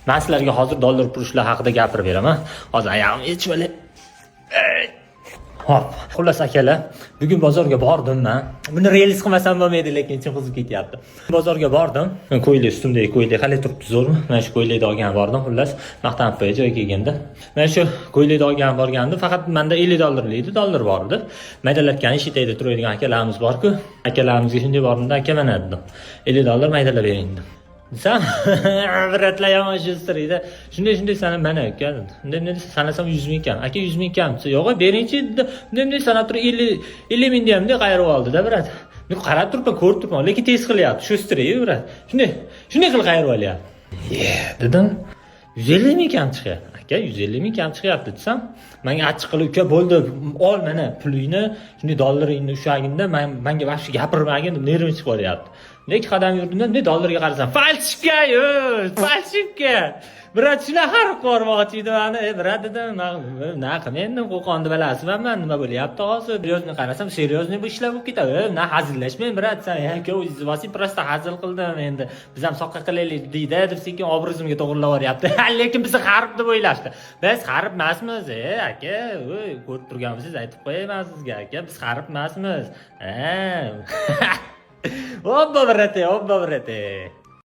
Men sizlarga hozir dollar kurishlar haqida gapirib beraman. Hozir oyog'im yechib olay. Hop, xullas akalar, bugun bozorga bordim men. Buni reels qilmasam bo'lmaydi, lekin ichim qizib ketyapti. Bozorga bordim. Ko'ylak ustimdagi ko'ylak hali turibdi, zo'rmi? Men shu ko'ylakni olgan bordim, xullas, maqtanib qo'yay joy kelganda. Men shu ko'ylakni olgan borgandim, faqat menda $50 bor edi. Maydalatgan ishitayda turadigan akalarimiz bor-ku, akalarimizga shunday bordim-da, aka mana dedim. $50 maydalab bering dedim. Sen biratlar yomon shustirida. Shunday sana mana aka. Bunday sanasam 100 ming ekan. Aka 100 ming ekan. Yo'q, beringchi. Bunday sanab turib 50 ming deyamda qayirib oldi-da, birat. Men qarab turibman, ko'rib turibman, lekin tez qilyapti, shustirida, birat. Shunday qilib qayirib olyapti. Dedim, 150 ming kam chiqyapti. Aka 150 ming kam chiqyapti desam, menga achchiq qilib, "Uka, bo'ldi, ol mana pulingni, shunday dollaringni ushaginda menga vaqti gapirmagin" deb nervim chiqib qolyapti. Nek qadam yurdimda, ne dollarga qarasam, falshivka. Birat shular xarid qo'rmoqchi edi meni. Birat dedim, "Na qilmayman, qo'qonni bilasizmi? Nima bo'lyapti hozir?" Seryozni qarasam, seryozni bu ishlar bo'lib ketadi. Na hazillashmang, birat, sen aka o'zingiz prosta hazil qildim endi. Biz ham soqqa qilaylik deydi, deb sekin obrazimga to'g'rilab yoryapti. Lekin bizni xarib deb o'ylashdi. Biz xarib emasmiz, aka. Ko'rib turgansiz aytib qo'yayman sizga, aka. Biz xarib emasmiz. Obbo birate.